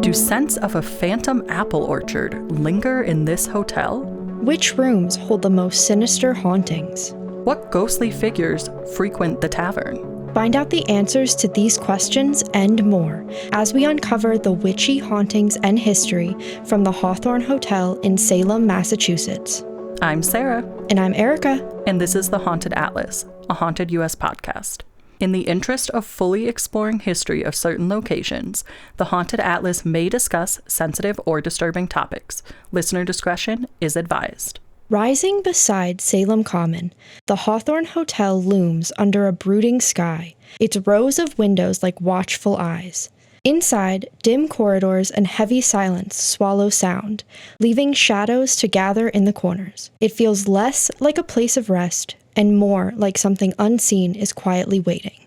Do scents of a phantom apple orchard linger in this hotel? Which rooms hold the most sinister hauntings? What ghostly figures frequent the tavern? Find out the answers to these questions and more as we uncover the witchy hauntings and history from the Hawthorne Hotel in Salem, Massachusetts. I'm Sarah. And I'm Erica. And this is The Haunted Atlas, a Haunted U.S. podcast. In the interest of fully exploring history of certain locations, the Haunted Atlas may discuss sensitive or disturbing topics. Listener discretion is advised. Rising beside Salem Common, the Hawthorne Hotel looms under a brooding sky, its rows of windows like watchful eyes. Inside, dim corridors and heavy silence swallow sound, leaving shadows to gather in the corners. It feels less like a place of rest and more like something unseen is quietly waiting.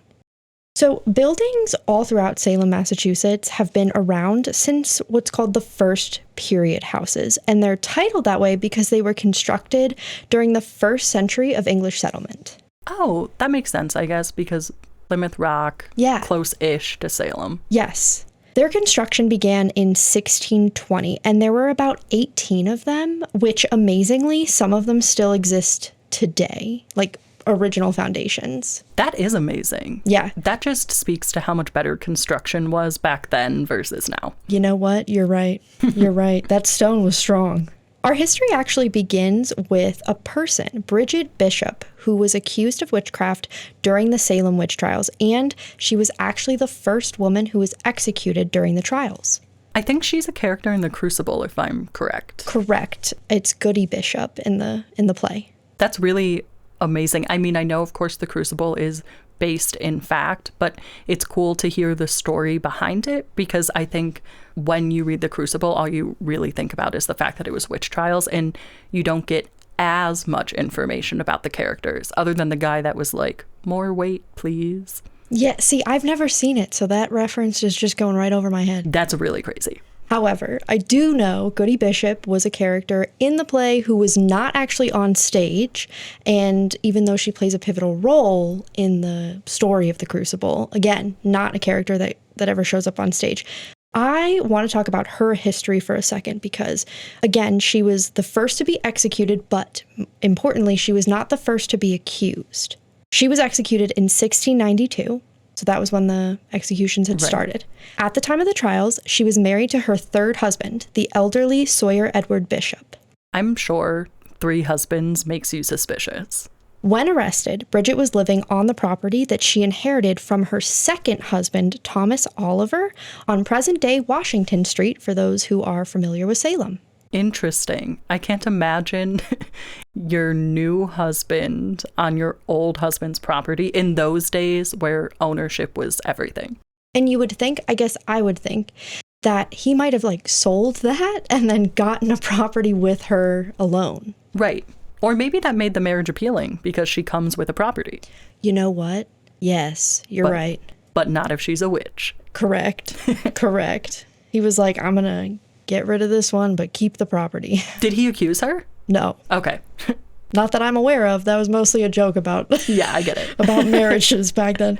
So, buildings all throughout Salem, Massachusetts have been around since what's called the first period houses, and they're titled that way because they were constructed during the first century of English settlement. Oh, that makes sense, I guess, because Plymouth Rock, close-ish to Salem. Yes. Their construction began in 1620, and there were about 18 of them, which amazingly, some of them still exist today, like original foundations. That is amazing. Yeah. That just speaks to how much better construction was back then versus now. You know what? You're right. You're right. That stone was strong. Our history actually begins with a person, Bridget Bishop, who was accused of witchcraft during the Salem Witch Trials, and she was actually the first woman who was executed during the trials. I think she's a character in The Crucible, if I'm correct. Correct. It's Goody Bishop in the play. That's really amazing. I mean, I know, of course, The Crucible is based in fact, but it's cool to hear the story behind it, because I think when you read The Crucible, all you really think about is the fact that it was witch trials, and you don't get as much information about the characters other than the guy that was like, more weight, please. Yeah, see, I've never seen it, so that reference is just going right over my head. That's really crazy. However, I do know Goody Bishop was a character in the play who was not actually on stage, and even though she plays a pivotal role in the story of The Crucible, again, not a character that ever shows up on stage. I want to talk about her history for a second because, again, she was the first to be executed, but importantly, she was not the first to be accused. She was executed in 1692. So that was when the executions had started. At the time of the trials, she was married to her third husband, the elderly Sawyer Edward Bishop. I'm sure 3 husbands makes you suspicious. When arrested, Bridget was living on the property that she inherited from her second husband, Thomas Oliver, on present-day Washington Street, for those who are familiar with Salem. Interesting. I can't imagine your new husband on your old husband's property in those days where ownership was everything. And you would think, I guess I would think, that he might have sold that and then gotten a property with her alone. Right. Or maybe that made the marriage appealing because she comes with a property. You know what? Yes, you're right. But not if she's a witch. Correct. Correct. He was like, I'm going to get rid of this one, but keep the property. Did he accuse her? No. Okay. Not that I'm aware of. That was mostly a joke about yeah, I get it. about marriages back then.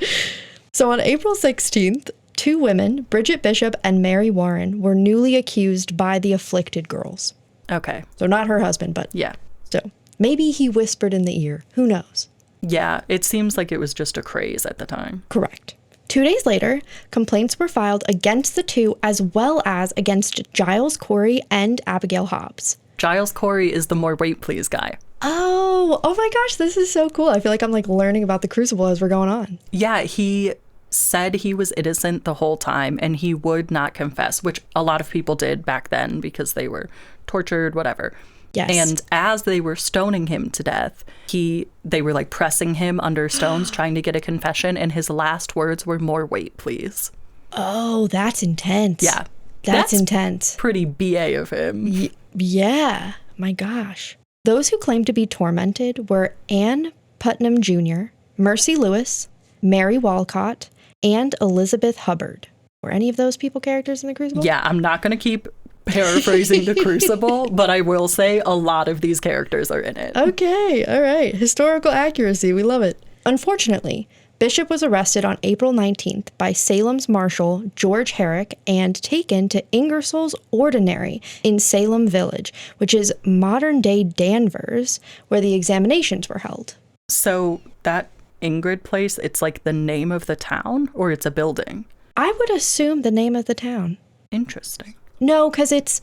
So on April 16th, 2 women, Bridget Bishop and Mary Warren, were newly accused by the afflicted girls. Okay. So not her husband, but yeah. So maybe he whispered in the ear. Who knows? Yeah, it seems like it was just a craze at the time. Correct. 2 days later, complaints were filed against the 2 as well as against Giles Corey and Abigail Hobbs. Giles Corey is the more wait please guy. Oh my gosh, this is so cool. I feel like I'm learning about the Crucible as we're going on. Yeah, he said he was innocent the whole time and he would not confess, which a lot of people did back then because they were tortured, whatever. Yes. And as they were stoning him to death, they were pressing him under stones trying to get a confession, and his last words were, more weight, please. Oh, that's intense. Yeah. That's intense. Pretty BA of him. Yeah. My gosh. Those who claimed to be tormented were Anne Putnam Jr., Mercy Lewis, Mary Walcott, and Elizabeth Hubbard. Were any of those people characters in The Crucible? Yeah, I'm not going to keep paraphrasing The Crucible, but I will say a lot of these characters are in it. Okay, all right. Historical accuracy, we love it. Unfortunately, Bishop was arrested on April 19th by Salem's Marshal George Herrick and taken to Ingersoll's Ordinary in Salem Village, which is modern-day Danvers, where the examinations were held. So that Ingrid place, it's like the name of the town, or it's a building? I would assume the name of the town. Interesting. No, because it's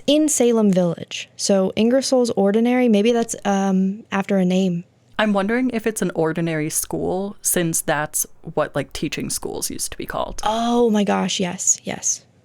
in Salem Village. So Ingersoll's Ordinary, maybe that's after a name. I'm wondering if it's an ordinary school, since that's what like teaching schools used to be called. Oh my gosh, yes.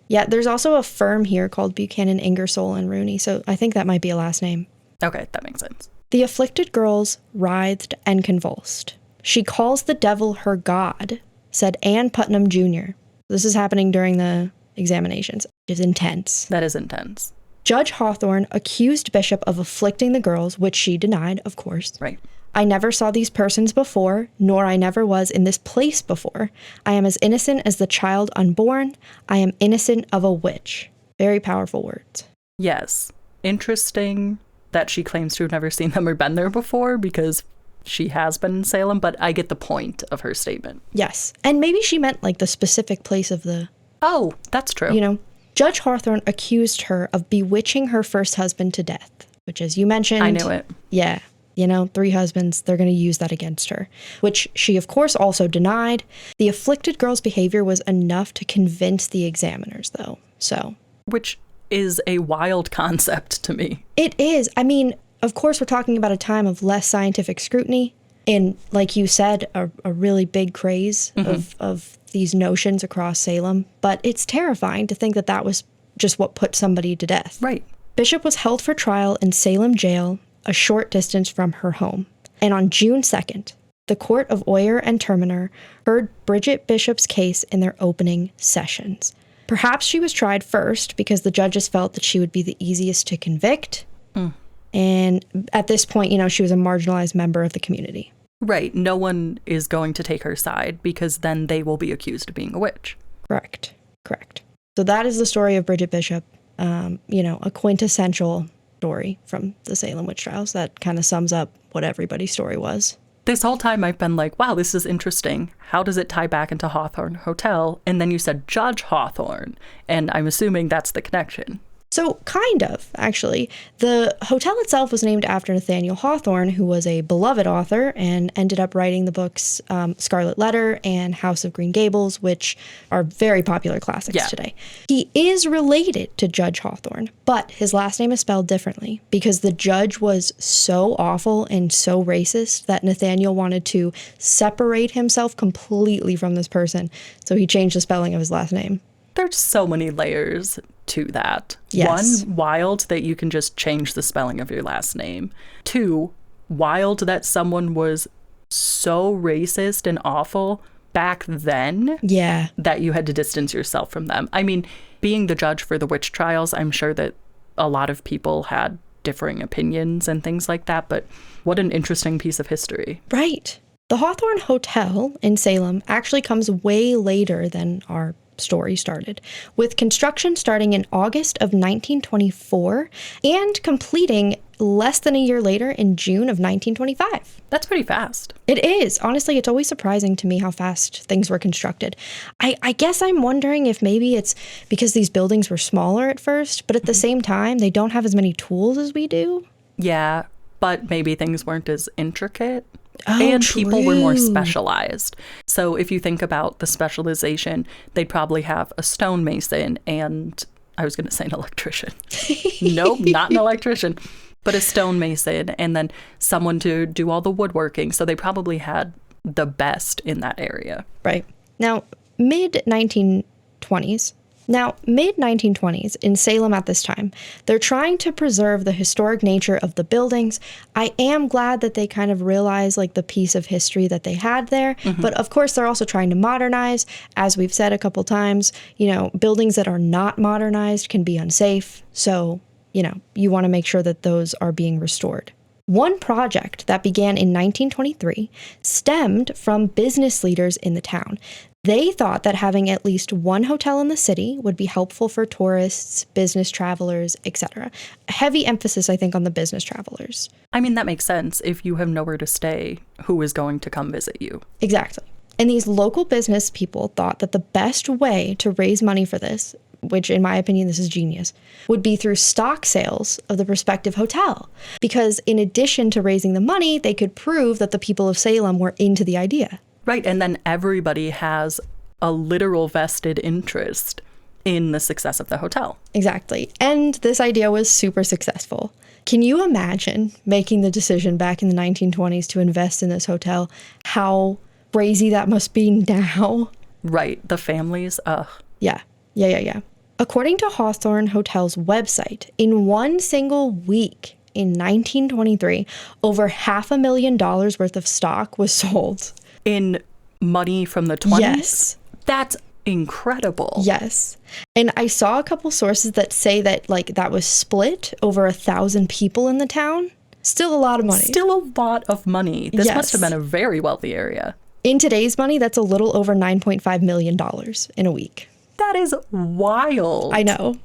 Yeah, there's also a firm here called Buchanan, Ingersoll, and Rooney, so I think that might be a last name. Okay, that makes sense. The afflicted girls writhed and convulsed. She calls the devil her god, said Ann Putnam Jr. This is happening during the examinations. It is intense. That is intense. Judge Hawthorne accused Bishop of afflicting the girls, which she denied, of course. Right. I never saw these persons before, nor I never was in this place before. I am as innocent as the child unborn. I am innocent of a witch. Very powerful words. Yes. Interesting that she claims to have never seen them or been there before, because she has been in Salem, but I get the point of her statement. Yes. And maybe she meant like the specific place of the... Oh, that's true. You know, Judge Hawthorne accused her of bewitching her first husband to death, which, as you mentioned... I knew it. Yeah. You know, 3 husbands, they're going to use that against her, which she, of course, also denied. The afflicted girl's behavior was enough to convince the examiners, though, so... Which is a wild concept to me. It is. I mean, of course, we're talking about a time of less scientific scrutiny and, like you said, a really big craze of these notions across Salem. But it's terrifying to think that that was just what put somebody to death. Right. Bishop was held for trial in Salem Jail, a short distance from her home. And on June 2nd, the Court of Oyer and Terminer heard Bridget Bishop's case in their opening sessions. Perhaps she was tried first because the judges felt that she would be the easiest to convict. And at this point, you know, she was a marginalized member of the community. Right. No one is going to take her side because then they will be accused of being a witch. Correct. So that is the story of Bridget Bishop. You know, a quintessential story from the Salem Witch Trials that kind of sums up what everybody's story was. This whole time I've been like, wow, this is interesting. How does it tie back into Hawthorne Hotel? And then you said Judge Hawthorne, and I'm assuming that's the connection. So kind of, actually. The hotel itself was named after Nathaniel Hawthorne, who was a beloved author and ended up writing the books Scarlet Letter and House of Green Gables, which are very popular classics today. He is related to Judge Hawthorne, but his last name is spelled differently because the judge was so awful and so racist that Nathaniel wanted to separate himself completely from this person, so he changed the spelling of his last name. There's so many layers to that. Yes. 1, wild that you can just change the spelling of your last name. 2, wild that someone was so racist and awful back then that you had to distance yourself from them. I mean, being the judge for the witch trials, I'm sure that a lot of people had differing opinions and things like that, but what an interesting piece of history. Right. The Hawthorne Hotel in Salem actually comes way later than our story started, with construction starting in August of 1924 and completing less than a year later in June of 1925. That's pretty fast. It is. Honestly, it's always surprising to me how fast things were constructed. I guess I'm wondering if maybe it's because these buildings were smaller at first, but at the same time, they don't have as many tools as we do. Yeah, but maybe things weren't as intricate. Oh, and true. people were more specialized. So if you think about the specialization, they'd probably have a stonemason and I was going to say an electrician. Nope, not an electrician, but a stonemason and then someone to do all the woodworking. So they probably had the best in that area. Right. Now, mid-1920s in Salem at this time, they're trying to preserve the historic nature of the buildings. I am glad that they kind of realize like the piece of history that they had there. But of course, they're also trying to modernize. As we've said a couple times, you know, buildings that are not modernized can be unsafe. So, you know, you want to make sure that those are being restored. One project that began in 1923 stemmed from business leaders in the town. They thought that having at least one hotel in the city would be helpful for tourists, business travelers, etc. A heavy emphasis, I think, on the business travelers. I mean, that makes sense. If you have nowhere to stay, who is going to come visit you? Exactly. And these local business people thought that the best way to raise money for this, which in my opinion, this is genius, would be through stock sales of the prospective hotel. Because in addition to raising the money, they could prove that the people of Salem were into the idea. Right. And then everybody has a literal vested interest in the success of the hotel. Exactly. And this idea was super successful. Can you imagine making the decision back in the 1920s to invest in this hotel? How crazy that must be now. Right. The families, ugh. Yeah. According to Hawthorne Hotel's website, in one single week in 1923, over $500,000 worth of stock was sold. In money from the 20s? Yes. That's incredible. Yes. And I saw a couple sources that say that like that was split over 1,000 people in the town. Still a lot of money. Still a lot of money. This Yes. must have been a very wealthy area. In today's money, that's a little over $9.5 million in a week. That is wild. I know.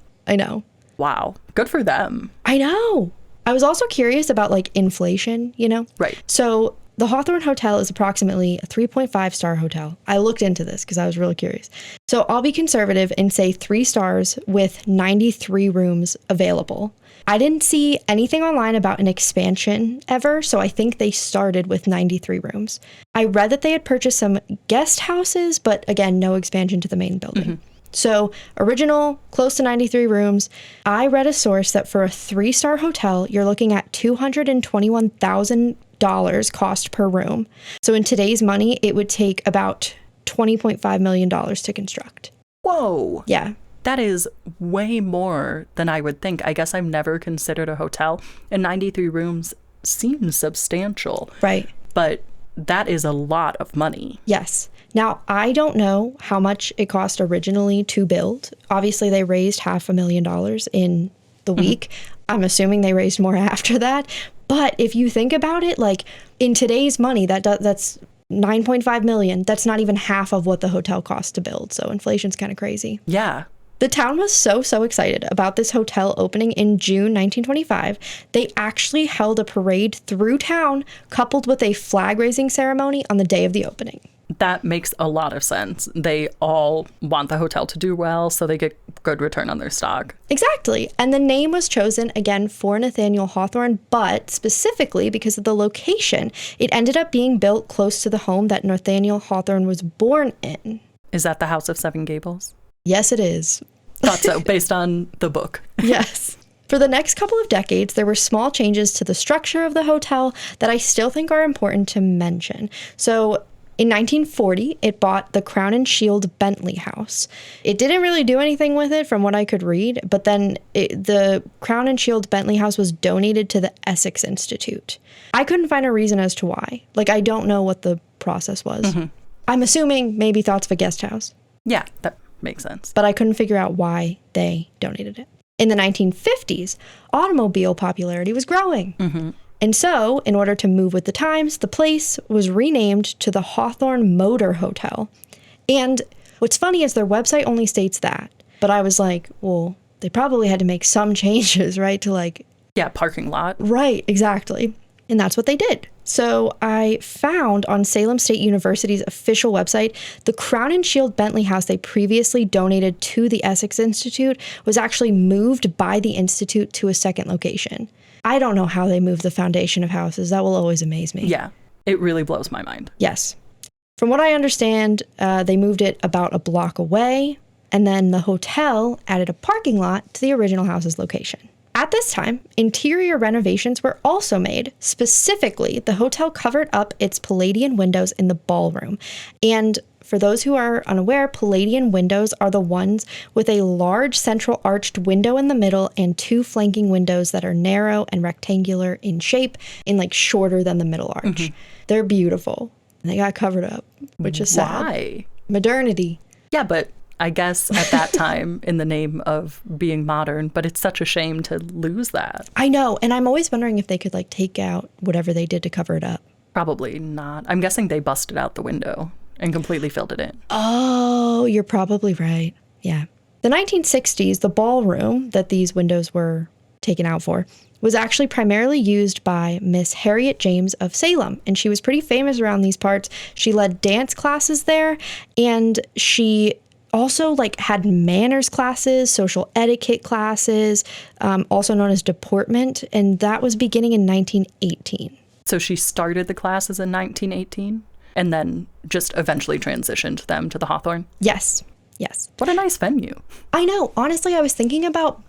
Wow. Good for them. I know. I was also curious about like inflation, you know? Right. So the Hawthorne Hotel is approximately a 3.5-star hotel. I looked into this because I was really curious. So I'll be conservative and say 3 stars with 93 rooms available. I didn't see anything online about an expansion ever, so I think they started with 93 rooms. I read that they had purchased some guest houses, but again, no expansion to the main building. Mm-hmm. So original, close to 93 rooms. I read a source that for a 3-star hotel, you're looking at $221,000 cost per room. So in today's money, it would take about $20.5 million to construct. Whoa. Yeah. That is way more than I would think. I guess I've never considered a hotel, and 93 rooms seems substantial. Right. But that is a lot of money. Yes. Now, I don't know how much it cost originally to build. Obviously, they raised $500,000 in the week. I'm assuming they raised more after that. But if you think about it, like in today's money, that's $9.5 million. That's not even half of what the hotel cost to build. So inflation's kind of crazy. Yeah. The town was so excited about this hotel opening in June 1925. They actually held a parade through town coupled with a flag-raising ceremony on the day of the opening. That makes a lot of sense. They all want the hotel to do well, so they get good return on their stock. Exactly. And the name was chosen, again, for Nathaniel Hawthorne, but specifically because of the location. It ended up being built close to the home that Nathaniel Hawthorne was born in. Is that the House of Seven Gables? Yes, it is. Thought so, based on the book. Yes. For the next couple of decades, there were small changes to the structure of the hotel that I still think are important to mention. So in 1940, it bought the Crown and Shield Bentley House. It didn't really do anything with it from what I could read, but then the Crown and Shield Bentley House was donated to the Essex Institute. I couldn't find a reason as to why. Like, I don't know what the process was. Mm-hmm. I'm assuming maybe thoughts of a guest house. Yeah, that makes sense. But I couldn't figure out why they donated it. In the 1950s, automobile popularity was growing. Mm-hmm. And so, in order to move with the times, the place was renamed to the Hawthorne Motor Hotel. And what's funny is their website only states that. But I was like, well, they probably had to make some changes, right? To like... Yeah, parking lot. Right, exactly. And that's what they did. So I found on Salem State University's official website, the Crown and Shield Bentley House they previously donated to the Essex Institute was actually moved by the Institute to a second location. I don't know how they moved the foundation of houses. That will always amaze me. Yeah, it really blows my mind. Yes. From what I understand, they moved it about a block away, and then the hotel added a parking lot to the original house's location. At this time, interior renovations were also made. Specifically, the hotel covered up its Palladian windows in the ballroom. And for those who are unaware, Palladian windows are the ones with a large central arched window in the middle and 2 flanking windows that are narrow and rectangular in shape and like shorter than the middle arch. Mm-hmm. They're beautiful. They got covered up, which is sad. Why? Modernity. Yeah, but I guess at that time in the name of being modern, but it's such a shame to lose that. I know. And I'm always wondering if they could like take out whatever they did to cover it up. Probably not. I'm guessing they busted out the window and completely filled it in. Oh, you're probably right. Yeah. The 1960s, the ballroom that these windows were taken out for was actually primarily used by Miss Harriet James of Salem, and she was pretty famous around these parts. She led dance classes there, and she also had manners classes, social etiquette classes, also known as deportment, and that was beginning in 1918. So she started the classes in 1918 and then just eventually transitioned them to the Hawthorne? Yes. What a nice venue. I know. Honestly, I was thinking about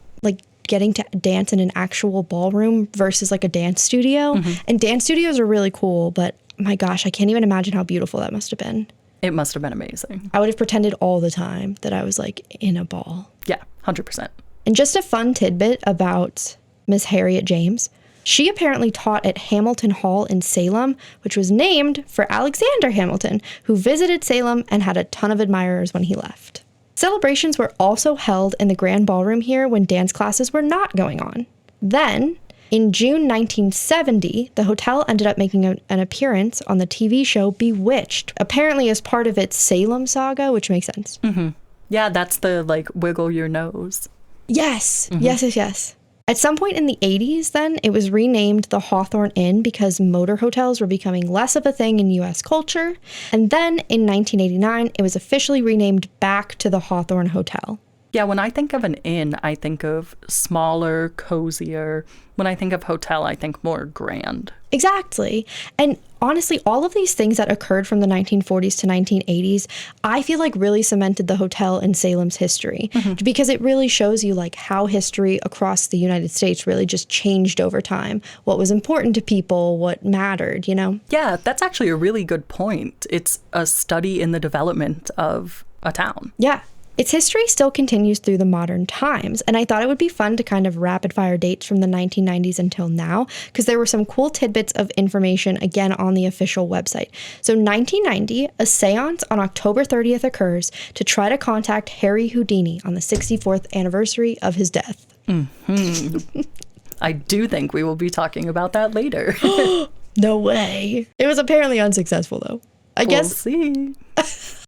getting to dance in an actual ballroom versus a dance studio. Mm-hmm. And dance studios are really cool, but my gosh, I can't even imagine how beautiful that must have been. It must have been amazing. I would have pretended all the time that I was in a ball. Yeah, 100%. And just a fun tidbit about Miss Harriet James. She apparently taught at Hamilton Hall in Salem, which was named for Alexander Hamilton, who visited Salem and had a ton of admirers when he left. Celebrations were also held in the Grand Ballroom here when dance classes were not going on. Then, in June 1970, the hotel ended up making an appearance on the TV show Bewitched, apparently as part of its Salem saga, which makes sense. Mm-hmm. Yeah, that's the, wiggle your nose. Yes. Mm-hmm. Yes. At some point in the 80s, then, it was renamed the Hawthorne Inn because motor hotels were becoming less of a thing in U.S. culture. And then, in 1989, it was officially renamed back to the Hawthorne Hotel. Yeah, when I think of an inn, I think of smaller, cozier. When I think of hotel, I think more grand. Exactly. And honestly, all of these things that occurred from the 1940s to 1980s, I feel really cemented the hotel in Salem's history. Mm-hmm. Because it really shows you how history across the United States really just changed over time. What was important to people, what mattered, Yeah, that's actually a really good point. It's a study in the development of a town. Yeah. Its history still continues through the modern times, and I thought it would be fun to kind of rapid-fire dates from the 1990s until now, because there were some cool tidbits of information, again, on the official website. So 1990, a seance on October 30th occurs to try to contact Harry Houdini on the 64th anniversary of his death. Mm-hmm. I do think we will be talking about that later. No way. It was apparently unsuccessful, though. I guess. We'll see.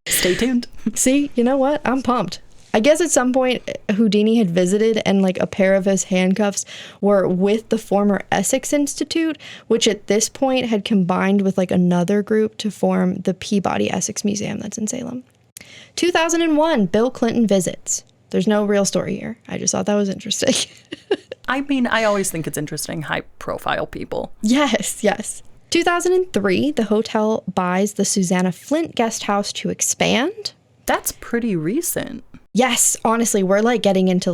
Stay tuned. See, you know what? I'm pumped. I guess at some point Houdini had visited and a pair of his handcuffs were with the former Essex Institute, which at this point had combined with another group to form the Peabody Essex Museum that's in Salem. 2001, Bill Clinton visits. There's no real story here. I just thought that was interesting. I mean, I always think it's interesting, high-profile people. Yes. 2003, the hotel buys the Susanna Flint guest house to expand. That's pretty recent. Yes, honestly, we're getting into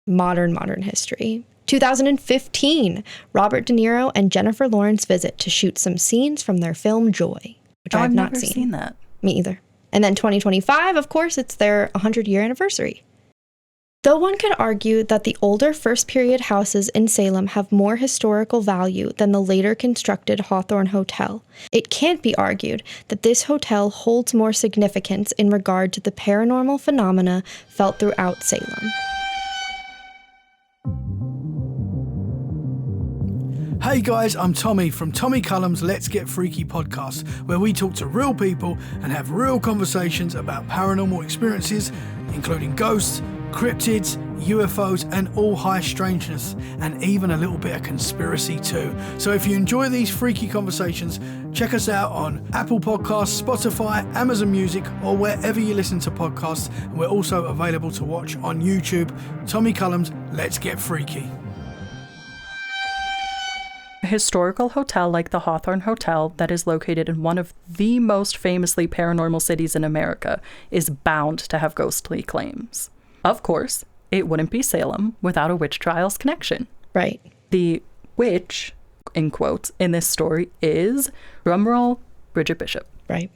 modern history. 2015, Robert De Niro and Jennifer Lawrence visit to shoot some scenes from their film Joy, which I have not seen. I've never seen that. Me either. And then 2025, of course, it's their 100-year anniversary. Though one could argue that the older first period houses in Salem have more historical value than the later constructed Hawthorne Hotel, it can't be argued that this hotel holds more significance in regard to the paranormal phenomena felt throughout Salem. Hey guys, I'm Tommy from Tommy Cullum's Let's Get Freaky podcast, where we talk to real people and have real conversations about paranormal experiences, including ghosts, cryptids, UFOs, and all high strangeness, and even a little bit of conspiracy too. So if you enjoy these freaky conversations, check us out on Apple Podcasts, Spotify, Amazon Music, or wherever you listen to podcasts. We're also available to watch on YouTube. Tommy Cullum's Let's Get Freaky. A historical hotel like the Hawthorne Hotel that is located in one of the most famously paranormal cities in America is bound to have ghostly claims. Of course, it wouldn't be Salem without a witch trials connection. Right. The witch, in quotes, in this story is, drumroll, Bridget Bishop. Right.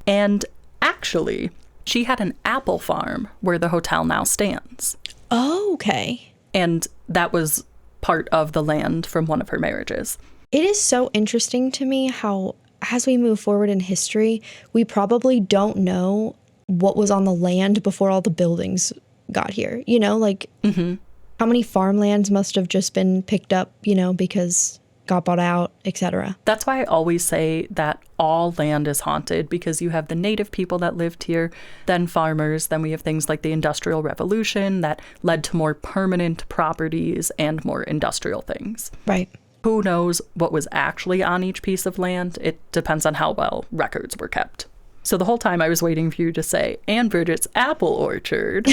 And actually, she had an apple farm where the hotel now stands. Oh, okay. And that was part of the land from one of her marriages. It is so interesting to me how, as we move forward in history, we probably don't know what was on the land before all the buildings got here. Mm-hmm. How many farmlands must have just been picked up, because got bought out, etc. That's why I always say that all land is haunted, because you have the native people that lived here, then farmers, then we have things like the Industrial Revolution that led to more permanent properties and more industrial things. Right. Who knows what was actually on each piece of land? It depends on how well records were kept. So the whole time I was waiting for you to say, and Bridget's apple orchard.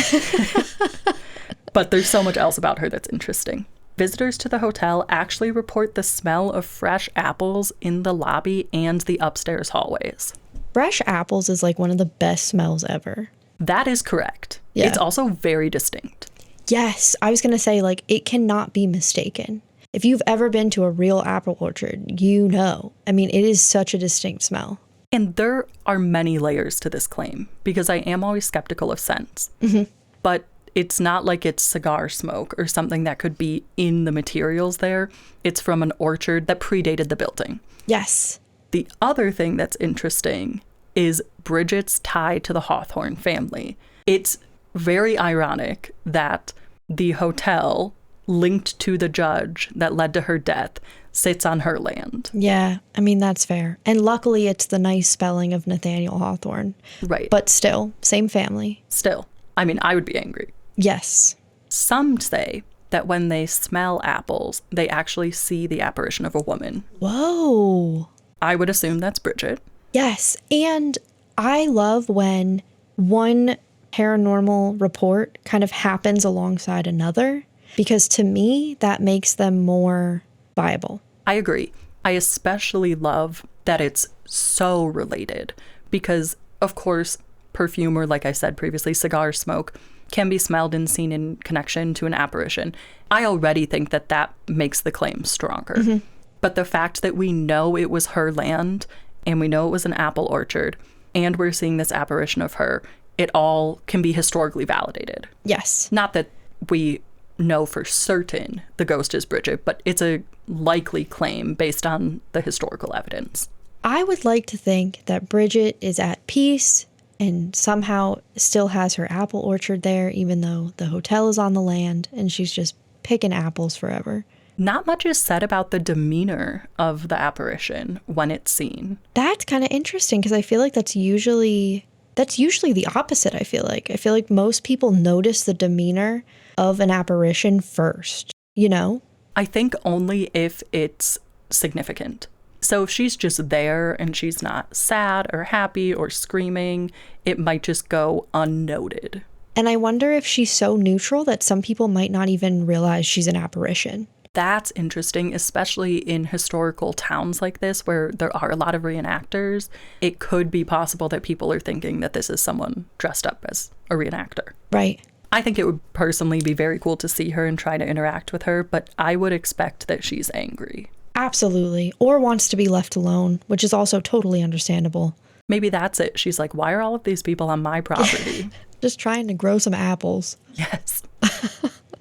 But there's so much else about her that's interesting. Visitors to the hotel actually report the smell of fresh apples in the lobby and the upstairs hallways. Fresh apples is like one of the best smells ever. That is correct. Yeah. It's also very distinct. Yes, I was going to say, like, it cannot be mistaken. If you've ever been to a real apple orchard, you know. I mean, it is such a distinct smell. And there are many layers to this claim, because I am always skeptical of scents. Mm-hmm. But it's not like it's cigar smoke or something that could be in the materials there. It's from an orchard that predated the building. Yes. The other thing that's interesting is Bridget's tie to the Hawthorne family. It's very ironic that the hotel linked to the judge that led to her death sits on her land. Yeah, I mean, that's fair. And luckily, it's the nice spelling of Nathaniel Hawthorne. Right. But still, same family. Still, I mean, I would be angry. Yes. Some say that when they smell apples, they actually see the apparition of a woman. Whoa. I would assume that's Bridget. Yes, and I love when one paranormal report kind of happens alongside another, because to me, that makes them more viable. I agree. I especially love that it's so related because, of course, perfume, or like I said previously, cigar smoke, can be smelled and seen in connection to an apparition. I already think that that makes the claim stronger. Mm-hmm. But the fact that we know it was her land and we know it was an apple orchard and we're seeing this apparition of her, it all can be historically validated. Yes. Not that we know for certain the ghost is Bridget, but it's a likely claim based on the historical evidence. I would like to think that Bridget is at peace and somehow still has her apple orchard there, even though the hotel is on the land and she's just picking apples forever. Not much is said about the demeanor of the apparition when it's seen. That's kind of interesting because I feel like that's usually the opposite. I feel like most people notice the demeanor of an apparition first, you know? I think only if it's significant. So if she's just there and she's not sad or happy or screaming, it might just go unnoted. And I wonder if she's so neutral that some people might not even realize she's an apparition. That's interesting, especially in historical towns like this where there are a lot of reenactors. It could be possible that people are thinking that this is someone dressed up as a reenactor. Right. I think it would personally be very cool to see her and try to interact with her, but I would expect that she's angry. Absolutely. Or wants to be left alone, which is also totally understandable. Maybe that's it. She's like, why are all of these people on my property? Just trying to grow some apples. Yes.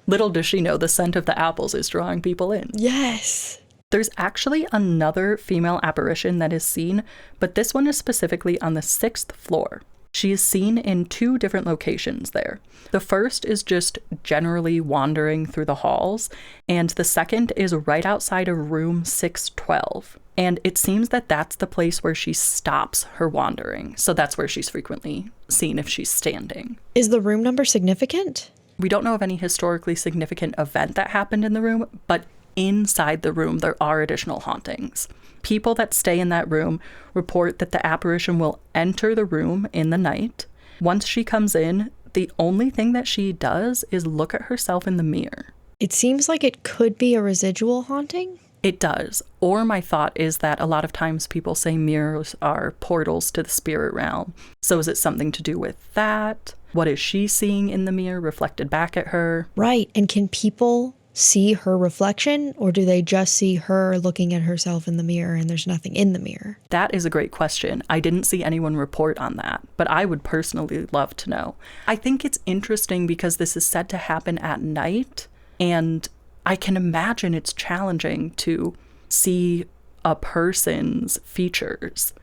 Little does she know the scent of the apples is drawing people in. Yes. There's actually another female apparition that is seen, but this one is specifically on the 6th floor. She is seen in 2 different locations there. The first is just generally wandering through the halls, and the second is right outside of room 612. And it seems that that's the place where she stops her wandering. So that's where she's frequently seen if she's standing. Is the room number significant? We don't know of any historically significant event that happened in the room, but inside the room there are additional hauntings. People that stay in that room report that the apparition will enter the room in the night. Once she comes in, the only thing that she does is look at herself in the mirror. It seems like it could be a residual haunting. It does. Or my thought is that a lot of times people say mirrors are portals to the spirit realm. So is it something to do with that? What is she seeing in the mirror reflected back at her? Right. And can people see her reflection, or do they just see her looking at herself in the mirror and there's nothing in the mirror? That is a great question. I didn't see anyone report on that, but I would personally love to know. I think it's interesting because this is said to happen at night, and I can imagine it's challenging to see a person's features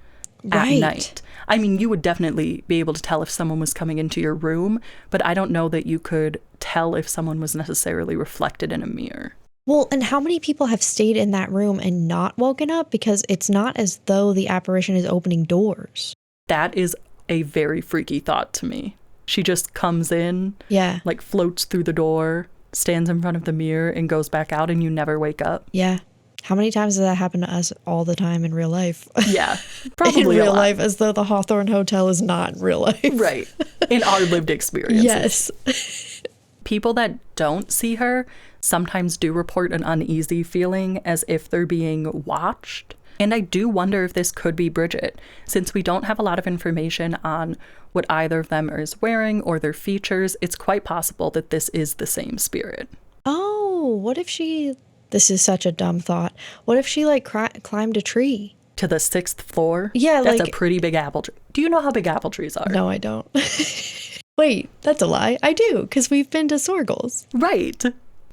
at night. I mean, you would definitely be able to tell if someone was coming into your room, but I don't know that you could tell if someone was necessarily reflected in a mirror. Well, and how many people have stayed in that room and not woken up? Because it's not as though the apparition is opening doors. That is a very freaky thought to me. She just comes in, Yeah. like floats through the door, stands in front of the mirror, and goes back out, and you never wake up. Yeah. How many times does that happen to us all the time in real life? Yeah, probably in a real lot. life, as though the Hawthorne Hotel is not real life. Right. In our lived experiences. Yes. People that don't see her sometimes do report an uneasy feeling as if they're being watched. And I do wonder if this could be Bridget, since we don't have a lot of information on what either of them is wearing or their features. It's quite possible that this is the same spirit. Oh, what if she... This is such a dumb thought. What if she, like, climbed a tree? To the 6th floor? Yeah, That's like... a pretty big apple tree. Do you know how big apple trees are? No, I don't. Wait, that's a lie. I do, because we've been to Sorgels. Right.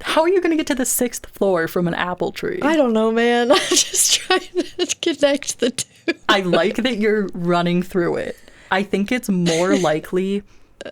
How are you going to get to the 6th floor from an apple tree? I don't know, man. I'm just trying to connect the two. I like that you're running through it. I think it's more likely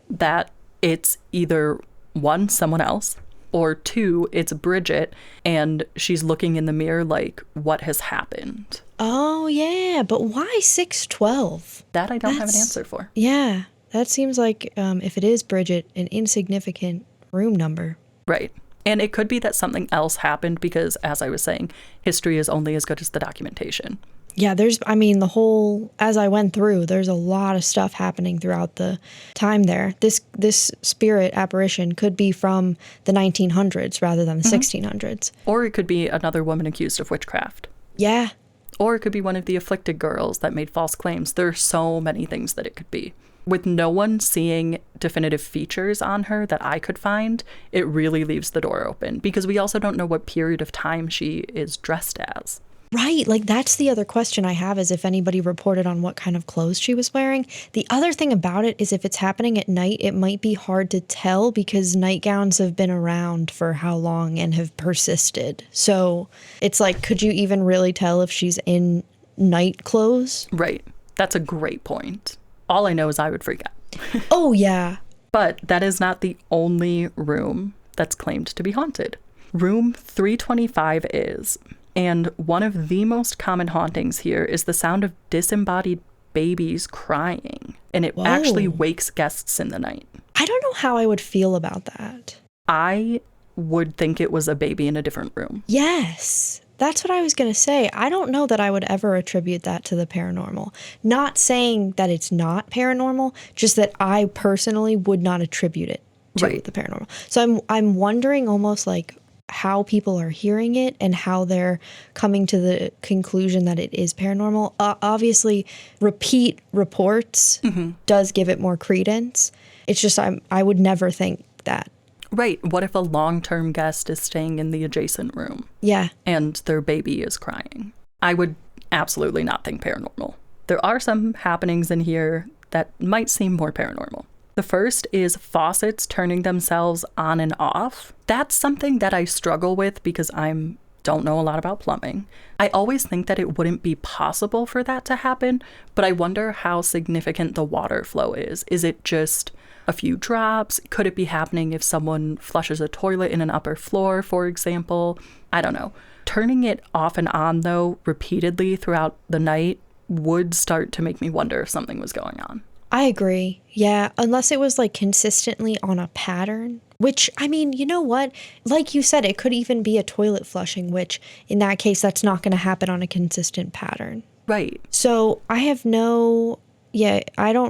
that it's either one, someone else, or two, it's Bridget, and she's looking in the mirror like, what has happened? Oh, yeah, but why 612? That I don't have an answer for. Yeah, that seems like, if it is Bridget, an insignificant room number. Right. And it could be that something else happened because, as I was saying, history is only as good as the documentation. Yeah, as I went through, there's a lot of stuff happening throughout the time there. This spirit apparition could be from the 1900s rather than the 1600s. Or it could be another woman accused of witchcraft. Yeah. Or it could be one of the afflicted girls that made false claims. There are so many things that it could be. With no one seeing definitive features on her that I could find, it really leaves the door open because we also don't know what period of time she is dressed as. Right, like that's the other question I have is if anybody reported on what kind of clothes she was wearing. The other thing about it is if it's happening at night, it might be hard to tell because nightgowns have been around for how long and have persisted. So it's like, could you even really tell if she's in night clothes? Right, that's a great point. All I know is I would freak out. Oh, yeah. But that is not the only room that's claimed to be haunted. Room 325 is... And one of the most common hauntings here is the sound of disembodied babies crying. And it actually wakes guests in the night. I don't know how I would feel about that. I would think it was a baby in a different room. Yes, that's what I was going to say. I don't know that I would ever attribute that to the paranormal. Not saying that it's not paranormal, just that I personally would not attribute it to the paranormal. So I'm wondering almost like how people are hearing it and how they're coming to the conclusion that it is paranormal. Obviously, repeat reports does give it more credence. It's just I would never think that. Right. What if a long-term guest is staying in the adjacent room? Yeah. And their baby is crying? I would absolutely not think paranormal. There are some happenings in here that might seem more paranormal. The first is faucets turning themselves on and off. That's something that I struggle with because I don't know a lot about plumbing. I always think that it wouldn't be possible for that to happen, but I wonder how significant the water flow is. Is it just a few drops? Could it be happening if someone flushes a toilet in an upper floor, for example? I don't know. Turning it off and on, though, repeatedly throughout the night would start to make me wonder if something was going on. I agree. Yeah, unless it was like consistently on a pattern, which, I mean, you know what? Like you said, it could even be a toilet flushing, which in that case, that's not going to happen on a consistent pattern. Right. So I don't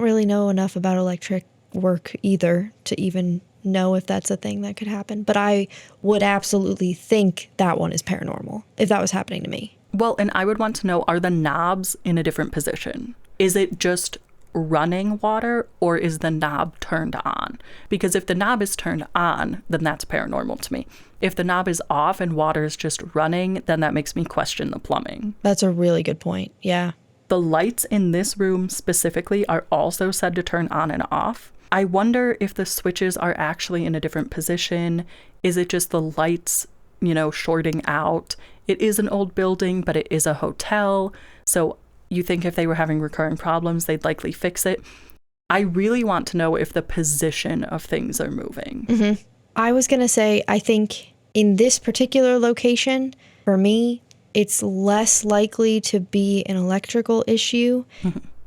really know enough about electric work either to even know if that's a thing that could happen. But I would absolutely think that one is paranormal if that was happening to me. Well, and I would want to know, are the knobs in a different position? Is it just running water or is the knob turned on? Because if the knob is turned on, then that's paranormal to me. If the knob is off and water is just running, then that makes me question the plumbing. That's a really good point. Yeah. The lights in this room specifically are also said to turn on and off. I wonder if the switches are actually in a different position. Is it just the lights, shorting out? It is an old building, but it is a hotel. So you think if they were having recurring problems, they'd likely fix it. I really want to know if the position of things are moving. I was going to say, I think in this particular location, for me, it's less likely to be an electrical issue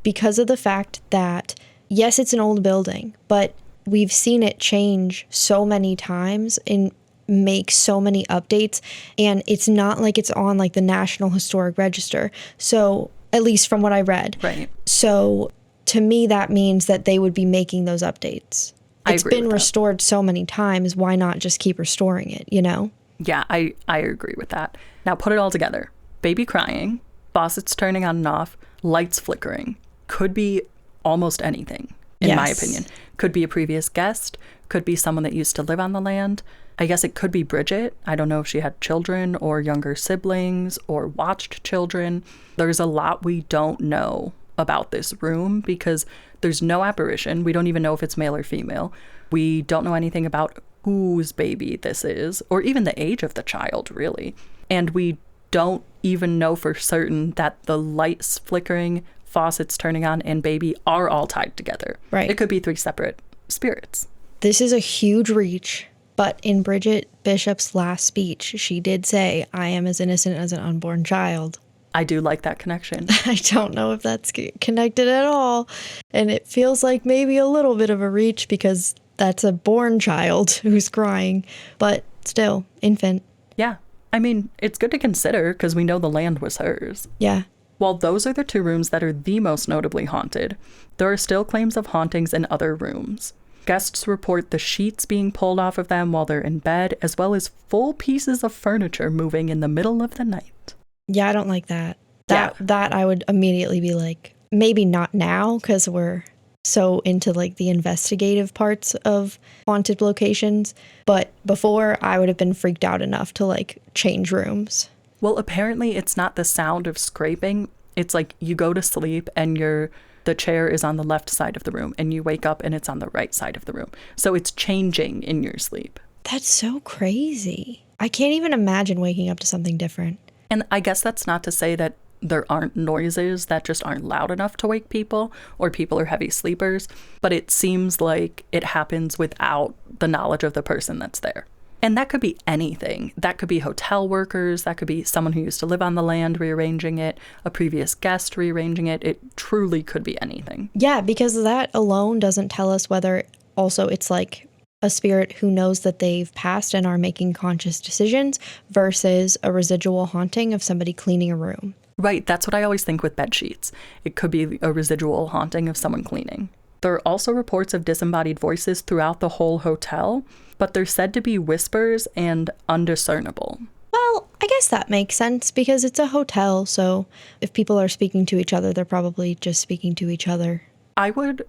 because of the fact that, yes, it's an old building, but we've seen it change so many times and make so many updates, and it's not like it's on like the National Historic Register. So, at least from what I read. Right. So, to me, that means that they would be making those updates. It's been restored so many times. Why not just keep restoring it, you know? Yeah, I agree with that. Now put it all together. Baby crying, faucets turning on and off, lights flickering. Could be almost anything, in my opinion. Could be a previous guest. Could be someone that used to live on the land. I guess it could be Bridget. I don't know if she had children or younger siblings or watched children. There's a lot we don't know about this room because there's no apparition. We don't even know if it's male or female. We don't know anything about whose baby this is, or even the age of the child, really. And we don't even know for certain that the lights flickering, faucets turning on, and baby are all tied together. Right. It could be 3 separate spirits. This is a huge reach, but in Bridget Bishop's last speech, she did say, "I am as innocent as an unborn child." I do like that connection. I don't know if that's connected at all. And it feels like maybe a little bit of a reach because that's a born child who's crying, but still, infant. Yeah. I mean, it's good to consider because we know the land was hers. Yeah. While those are the 2 rooms that are the most notably haunted, there are still claims of hauntings in other rooms. Guests report the sheets being pulled off of them while they're in bed, as well as full pieces of furniture moving in the middle of the night. Yeah, I don't like that. That I would immediately be like, maybe not now because we're so into like the investigative parts of haunted locations. But before, I would have been freaked out enough to like change rooms. Well, apparently it's not the sound of scraping. It's like you go to sleep and the chair is on the left side of the room and you wake up and it's on the right side of the room. So it's changing in your sleep. That's so crazy. I can't even imagine waking up to something different. And I guess that's not to say that there aren't noises that just aren't loud enough to wake people or people are heavy sleepers, but it seems like it happens without the knowledge of the person that's there. And that could be anything. That could be hotel workers. That could be someone who used to live on the land rearranging it, a previous guest rearranging it. It truly could be anything. Yeah, because that alone doesn't tell us whether also it's like a spirit who knows that they've passed and are making conscious decisions versus a residual haunting of somebody cleaning a room. Right, that's what I always think with bed sheets. It could be a residual haunting of someone cleaning. There are also reports of disembodied voices throughout the whole hotel, but they're said to be whispers and undiscernible. Well, I guess that makes sense because it's a hotel, so if people are speaking to each other, they're probably just speaking to each other. I would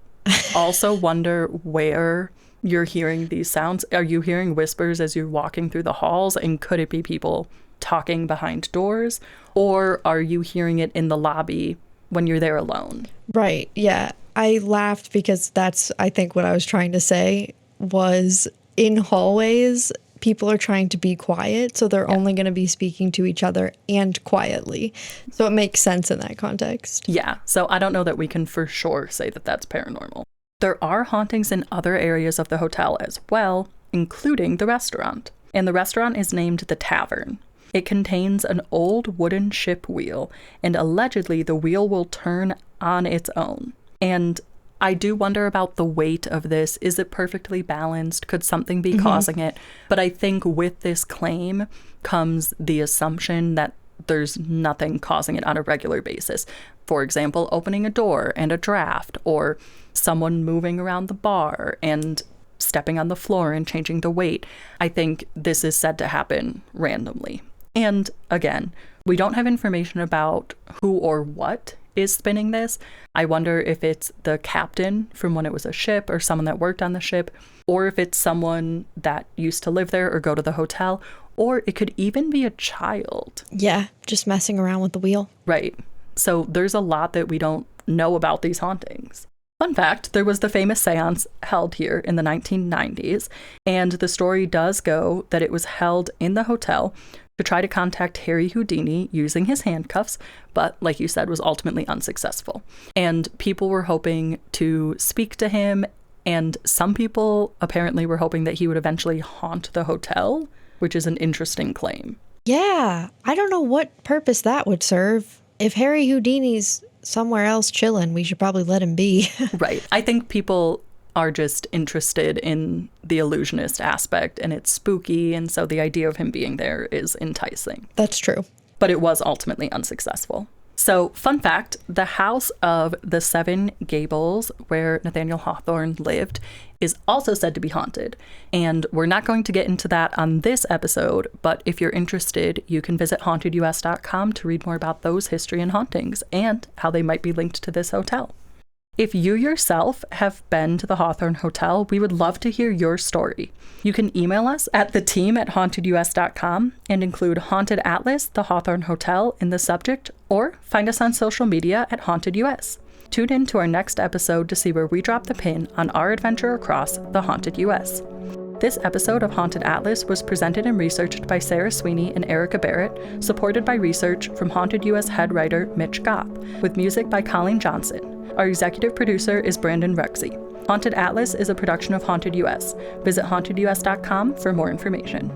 also wonder where you're hearing these sounds. Are you hearing whispers as you're walking through the halls? And could it be people talking behind doors? Or are you hearing it in the lobby when you're there alone? Right, yeah. I laughed because that's, I think, what I was trying to say was in hallways, people are trying to be quiet, so they're only going to be speaking to each other and quietly. So it makes sense in that context. Yeah, so I don't know that we can for sure say that that's paranormal. There are hauntings in other areas of the hotel as well, including the restaurant. And the restaurant is named the Tavern. It contains an old wooden ship wheel, and allegedly the wheel will turn on its own. And I do wonder about the weight of this. Is it perfectly balanced? Could something be causing it? But I think with this claim comes the assumption that there's nothing causing it on a regular basis. For example, opening a door and a draft, or someone moving around the bar and stepping on the floor and changing the weight. I think this is said to happen randomly. And again, we don't have information about who or what is spinning this. I wonder if it's the captain from when it was a ship or someone that worked on the ship, or if it's someone that used to live there or go to the hotel, or it could even be a child. Yeah, just messing around with the wheel. Right. So there's a lot that we don't know about these hauntings. Fun fact, there was the famous seance held here in the 1990s, and the story does go that it was held in the hotel to try to contact Harry Houdini using his handcuffs, but like you said, was ultimately unsuccessful. And people were hoping to speak to him, and some people apparently were hoping that he would eventually haunt the hotel. which is an interesting claim. Yeah, I don't know what purpose that would serve. If Harry Houdini's somewhere else chilling, we should probably let him be. Right. I think people are just interested in the illusionist aspect, and it's spooky, and so the idea of him being there is enticing. That's true. But it was ultimately unsuccessful. So, fun fact, the house of the Seven Gables, where Nathaniel Hawthorne lived, is also said to be haunted. And we're not going to get into that on this episode, but if you're interested, you can visit hauntedus.com to read more about those history and hauntings and how they might be linked to this hotel. If you yourself have been to the Hawthorne Hotel, we would love to hear your story. You can email us at theteam@hauntedus.com and include Haunted Atlas, the Hawthorne Hotel in the subject, or find us on social media at HauntedUS. Tune in to our next episode to see where we drop the pin on our adventure across the Haunted US. This episode of Haunted Atlas was presented and researched by Sarah Sweeney and Erica Barrett, supported by research from Haunted US head writer Mitch Gopp, with music by Colleen Johnson. Our executive producer is Brandon Rexy. Haunted Atlas is a production of Haunted US. Visit hauntedus.com for more information.